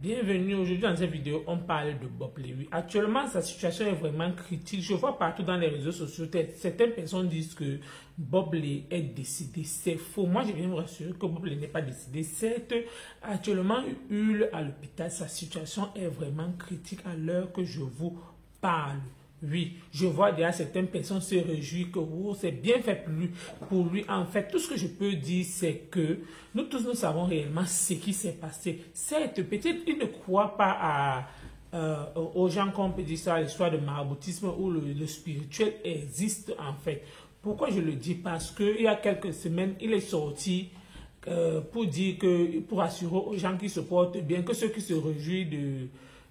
Bienvenue, aujourd'hui dans cette vidéo, on parle de Bob Levy. Actuellement, sa situation est vraiment critique. Je vois partout dans les réseaux sociaux, certaines personnes disent que Bob Levy est décédé. C'est faux. Moi, je viens vous rassurer que Bob Levy n'est pas décédé. Certes, actuellement, il hurle à l'hôpital. Sa situation est vraiment critique à l'heure que je vous parle. Oui, je vois déjà certaines personnes se réjouir que oh, c'est bien fait pour lui. En fait, tout ce que je peux dire, c'est que nous tous, nous savons réellement ce qui s'est passé. Certes, peut-être il ne croit pas aux gens qu'on peut dire ça, l'histoire de maraboutisme où le spirituel existe en fait. Pourquoi je le dis? Parce qu'il y a quelques semaines, il est sorti pour dire que, pour assurer aux gens qui se portent bien, que ceux qui se réjouissent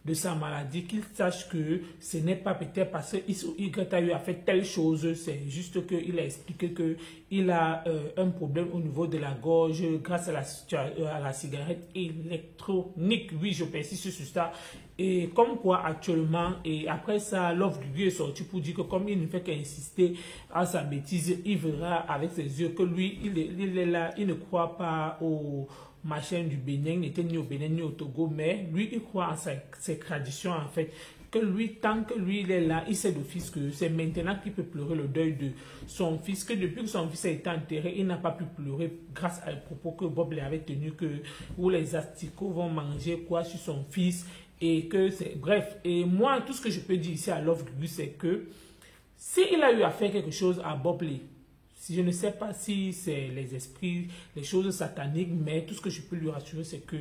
de sa maladie, qu'il sache que ce n'est pas peut-être parce que X ou Y a eu à faire telle chose, c'est juste qu'il a expliqué qu'il a un problème au niveau de la gorge grâce à la cigarette électronique. Oui, je persiste sur ça. Et comme quoi actuellement, et après ça, Love Gugu est sorti pour dire que comme il ne fait qu'insister à sa bêtise, il verra avec ses yeux que lui, il est là, il ne croit pas au machin du Bénin, il n'était ni au Bénin ni au Togo, mais lui, il croit en ses traditions en fait. Que lui, tant que lui, il est là, il sait d'office que c'est maintenant qu'il peut pleurer le deuil de son fils, que depuis que son fils a été enterré, il n'a pas pu pleurer grâce à propos que Bob lui avait tenu, que où les asticots vont manger quoi sur son fils, et que c'est... Bref, et moi, tout ce que je peux dire ici à Love Gugu, c'est que s'il a eu à faire quelque chose à Bob Lee, si je ne sais pas si c'est les esprits, les choses sataniques, mais tout ce que je peux lui rassurer, c'est que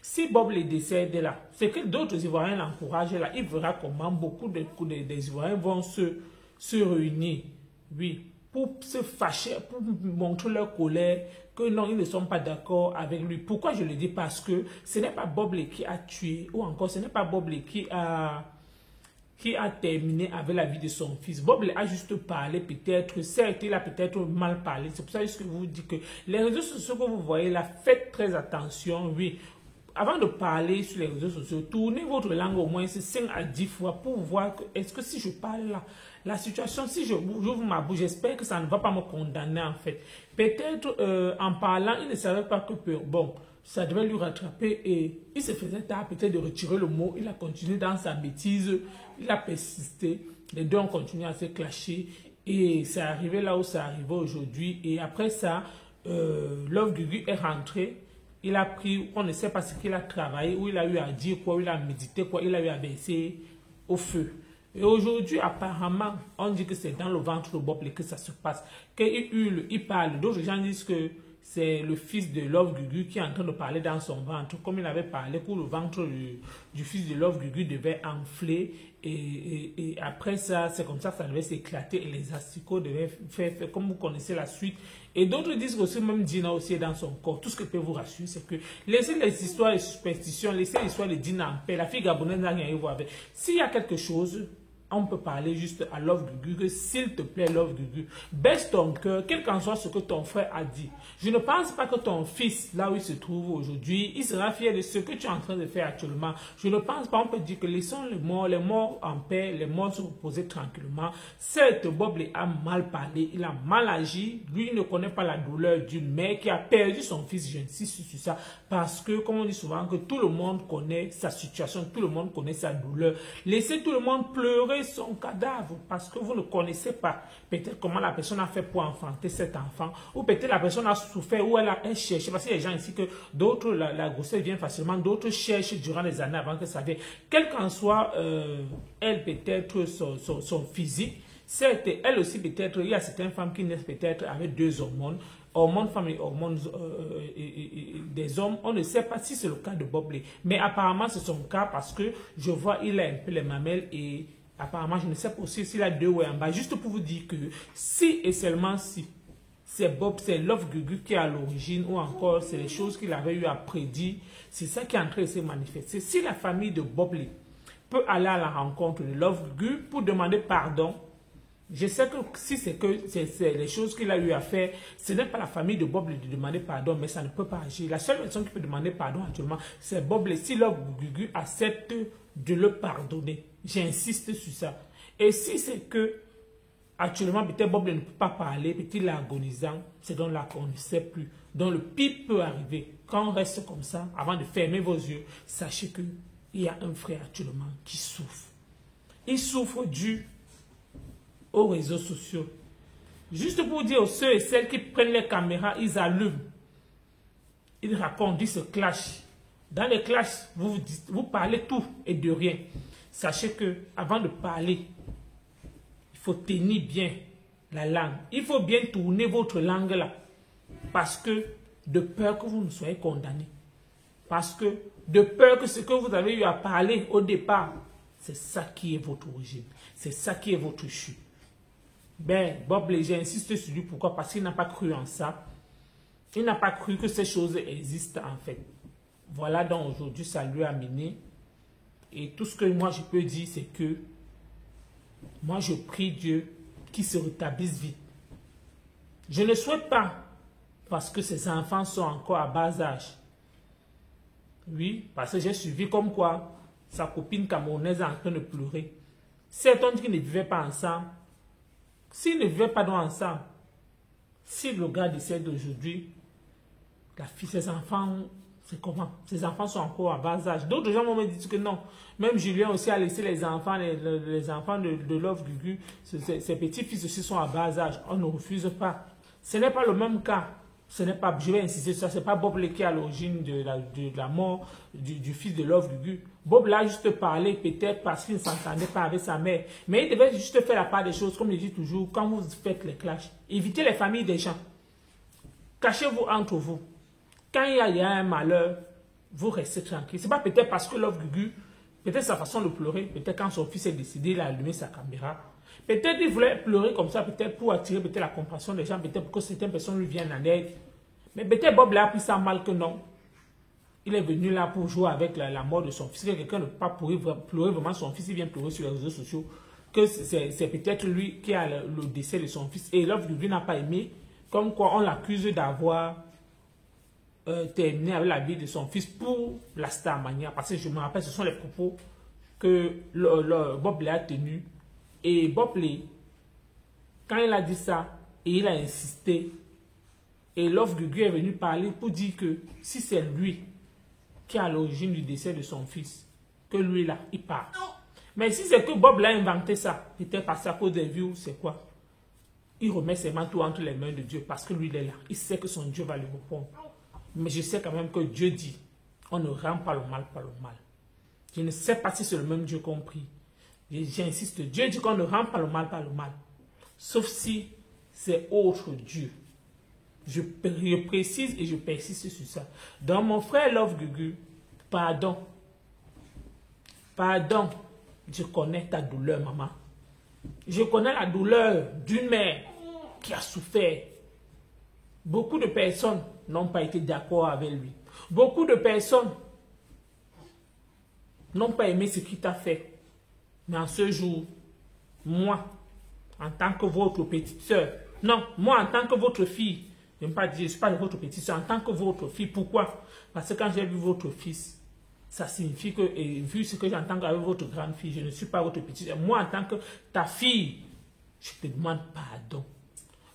si Bob les décède là, c'est que d'autres Ivoiriens l'encouragent là, il verra comment beaucoup des Ivoiriens vont se réunir, oui, pour se fâcher, pour montrer leur colère, que non, ils ne sont pas d'accord avec lui. Pourquoi je le dis? Parce que ce n'est pas Bob Lee qui a tué, ou encore ce n'est pas Bob Lee qui a terminé avec la vie de son fils. Bob a juste parlé peut-être, certes il a peut-être mal parlé, c'est pour ça que je vous dis que les réseaux sociaux que vous voyez là, faites très attention, oui. Avant de parler sur les réseaux sociaux, tournez votre langue au moins 5 à 10 fois pour voir que, est-ce que si je parle là, la situation, si j'ouvre ma bouche, j'espère que ça ne va pas me condamner en fait. Peut-être en parlant, il ne savait pas que bon, ça devait lui rattraper et il se faisait tard peut-être de retirer le mot. Il a continué dans sa bêtise, il a persisté. Les deux ont continué à se clasher et c'est arrivé là où c'est arrivé aujourd'hui. Et après ça, Love Gugu est rentré. Il a pris, on ne sait pas ce qu'il a travaillé, où il a eu à dire quoi, où il a médité quoi, il a eu à baisser au feu. Et aujourd'hui, apparemment, on dit que c'est dans le ventre de Bob Levy que ça se passe. Qu'il hurle, il parle. D'autres gens disent que c'est le fils de Love Gugu qui est en train de parler dans son ventre. Comme il avait parlé, que le ventre du fils de Love Gugu devait enfler. Et après ça, c'est comme ça que ça devait s'éclater. Et les asticots devaient faire, comme vous connaissez la suite. Et d'autres disent aussi, même Dina aussi est dans son corps. Tout ce que je peux vous rassurer, c'est que laissez les histoires de superstition, laissez l'histoire de Dina en paix. La fille gabonaise n'a rien à voir avec. S'il y a quelque chose, on peut parler juste à Love Gugu, que s'il te plaît, Love Gugu, baisse ton cœur, quel qu'en soit ce que ton frère a dit. Je ne pense pas que ton fils, là où il se trouve aujourd'hui, il sera fier de ce que tu es en train de faire actuellement. Je ne pense pas, on peut dire que laissons les morts en paix, les morts se reposer tranquillement. Certes, Bob a mal parlé, il a mal agi, lui il ne connaît pas la douleur d'une mère qui a perdu son fils, j'insiste sur ça, parce que, comme on dit souvent, que tout le monde connaît sa situation, tout le monde connaît sa douleur. Laissez tout le monde pleurer son cadavre parce que vous ne connaissez pas peut-être comment la personne a fait pour enfanter cet enfant, ou peut-être la personne a souffert, ou elle cherché, parce qu'il y a des gens ici que d'autres, la grossesse vient facilement, d'autres cherchent durant les années avant que ça vienne. Quel qu'en soit elle peut-être son physique, certes, elle aussi peut-être, il y a certaines femmes qui naissent peut-être avec deux hormones femmes et hormones des hommes. On ne sait pas si c'est le cas de Bob Levy, mais apparemment c'est son cas parce que je vois il a un peu les mamelles et apparemment, je ne sais pas aussi s'il a deux ouais en bas. Juste pour vous dire que si et seulement si c'est Love Gugu qui est à l'origine, ou encore c'est les choses qu'il avait eu à prédire, c'est ça qui est en train de se manifester. Si la famille de Bob Levy peut aller à la rencontre de Love Gugu pour demander pardon, je sais que si c'est les choses qu'il a eu à faire, ce n'est pas la famille de Bob Levy de demander pardon, mais ça ne peut pas agir. La seule personne qui peut demander pardon actuellement, c'est Bob Levy. Si Love Gugu accepte de le pardonner, j'insiste sur ça. Et si c'est que Actuellement, peut-être Bob ne peut pas parler, peut-être il est agonisant. C'est donc là qu'on ne sait plus. Donc le pire peut arriver. Quand on reste comme ça, avant de fermer vos yeux, sachez qu'il y a un frère actuellement qui souffre. Il souffre dû aux réseaux sociaux. Juste pour dire aux ceux et celles qui prennent les caméras, ils allument. Ils racontent, ils se clashent. Dans les clashs, vous parlez tout et de rien. Sachez que avant de parler, il faut tenir bien la langue. Il faut bien tourner votre langue là. Parce que de peur que vous ne soyez condamné. Parce que de peur que ce que vous avez eu à parler au départ, c'est ça qui est votre origine. C'est ça qui est votre chute. Ben, Bob Lee, j'insiste sur lui. Pourquoi? Parce qu'il n'a pas cru en ça. Il n'a pas cru que ces choses existent en fait. Voilà donc aujourd'hui ça lui a mené. Et tout ce que moi je peux dire, c'est que moi je prie Dieu qu'il se rétablisse vite. Je ne souhaite pas, parce que ses enfants sont encore à bas âge. Oui, parce que j'ai suivi comme quoi sa copine camerounaise est en train de pleurer. Certains qui ne vivaient pas ensemble, s'ils ne vivaient pas donc ensemble, si le gars décède aujourd'hui, la fille, ses enfants, c'est comment? Ses enfants sont encore à bas âge. D'autres gens me disent que non. Même Julien aussi a laissé les enfants, les enfants de Love Gugu. Ses petits-fils aussi sont à bas âge. On ne refuse pas. Ce n'est pas le même cas. Ce n'est pas, je vais insister sur ça, ce n'est pas Bob Lee qui est à l'origine de la mort du fils de Love Gugu. Bob l'a juste parlé peut-être parce qu'il ne s'entendait pas avec sa mère. Mais il devait juste faire la part des choses, comme je dis toujours, quand vous faites les clashs. Évitez les familles des gens. Cachez-vous entre vous. Quand il y a un malheur, vous restez tranquille. Ce n'est pas peut-être parce que Love Gugu, peut-être sa façon de pleurer, peut-être quand son fils est décédé, il a allumé sa caméra. Peut-être il voulait pleurer comme ça, peut-être pour attirer peut-être la compassion des gens, peut-être pour que certaines personnes lui viennent en aide. Mais peut-être Bob l'a pris ça mal que non. Il est venu là pour jouer avec la mort de son fils. Quelqu'un ne peut pas pleurer vraiment son fils, il vient pleurer sur les réseaux sociaux. Que c'est peut-être lui qui a le décès de son fils. Et Love Gugu n'a pas aimé, comme quoi on l'accuse d'avoir terminé avec la vie de son fils pour la Starmania. Parce que je me rappelle, ce sont les propos que Bob Lee a tenus. Et Bob Lee, quand il a dit ça, et il a insisté, et Love Gugu est venu parler pour dire que si c'est lui qui est à l'origine du décès de son fils, que lui là, il part. Mais si c'est que Bob l'a inventé ça, peut-être parce qu'à cause des vues, c'est quoi? Il remet ses manteaux entre les mains de Dieu parce que lui, il est là. Il sait que son Dieu va lui répondre. Mais je sais quand même que Dieu dit, on ne rend pas le mal par le mal. Je ne sais pas si c'est le même Dieu qu'on prie. J'insiste, Dieu dit qu'on ne rend pas le mal par le mal. Sauf si c'est autre Dieu. Je précise et je persiste sur ça. Donc mon frère Love Gugu, pardon. Pardon. Je connais ta douleur, maman. Je connais la douleur d'une mère qui a souffert. Beaucoup de personnes n'ont pas été d'accord avec lui. Beaucoup de personnes n'ont pas aimé ce qu'il t'a fait. Mais en ce jour, moi, en tant que votre petite soeur, non, moi en tant que votre fille, je ne suis pas votre petite soeur, en tant que votre fille, pourquoi? Parce que quand j'ai vu votre fils, ça signifie que, et vu ce que j'entends avec votre grande fille, je ne suis pas votre petite soeur. Moi en tant que ta fille, je te demande pardon.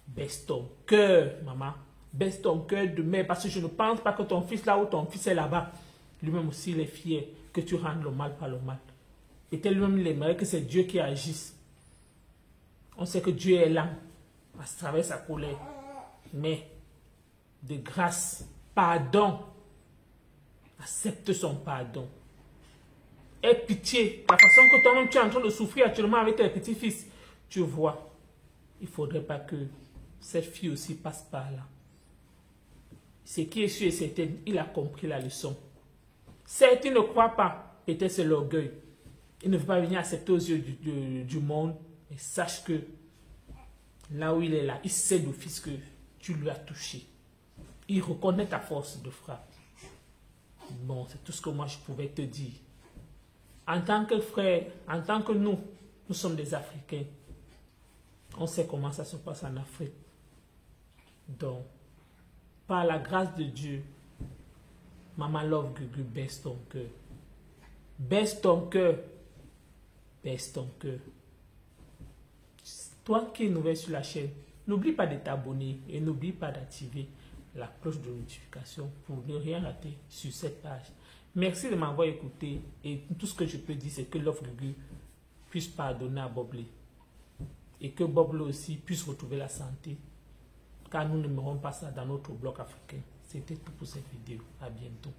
Baisse ton cœur, maman. Baisse ton cœur de mère, parce que je ne pense pas que ton fils là où ton fils est là-bas, lui-même aussi il est fier que tu rendes le mal par le mal. Et lui-même il aimerait que c'est Dieu qui agisse. On sait que Dieu est là, à travers sa colère. Mais, de grâce, pardon. Accepte son pardon. Aie pitié. La façon que toi-même tu es en train de souffrir actuellement avec tes petits-fils. Tu vois, il ne faudrait pas que cette fille aussi passe par là. Ce qui est sûr et certain, il a compris la leçon. Certes, il ne croit pas. Peut-être c'est l'orgueil. Il ne veut pas venir accepter aux yeux du monde. Mais sache que là où il est là, il sait d'office que tu lui as touché. Il reconnaît ta force de frappe. Bon, c'est tout ce que moi je pouvais te dire. En tant que frère, en tant que nous sommes des Africains. On sait comment ça se passe en Afrique. Donc, par la grâce de Dieu, Maman Love Gugu, baisse ton cœur. Baisse ton cœur. Baisse ton cœur. Toi qui es nouvelle sur la chaîne, n'oublie pas de t'abonner et n'oublie pas d'activer la cloche de notification pour ne rien rater sur cette page. Merci de m'avoir écouté et tout ce que je peux dire, c'est que Love Gugu puisse pardonner à Bob Lee et que Bob Lee aussi puisse retrouver la santé, car nous n'aimerons pas ça dans notre bloc africain. C'était tout pour cette vidéo. À bientôt.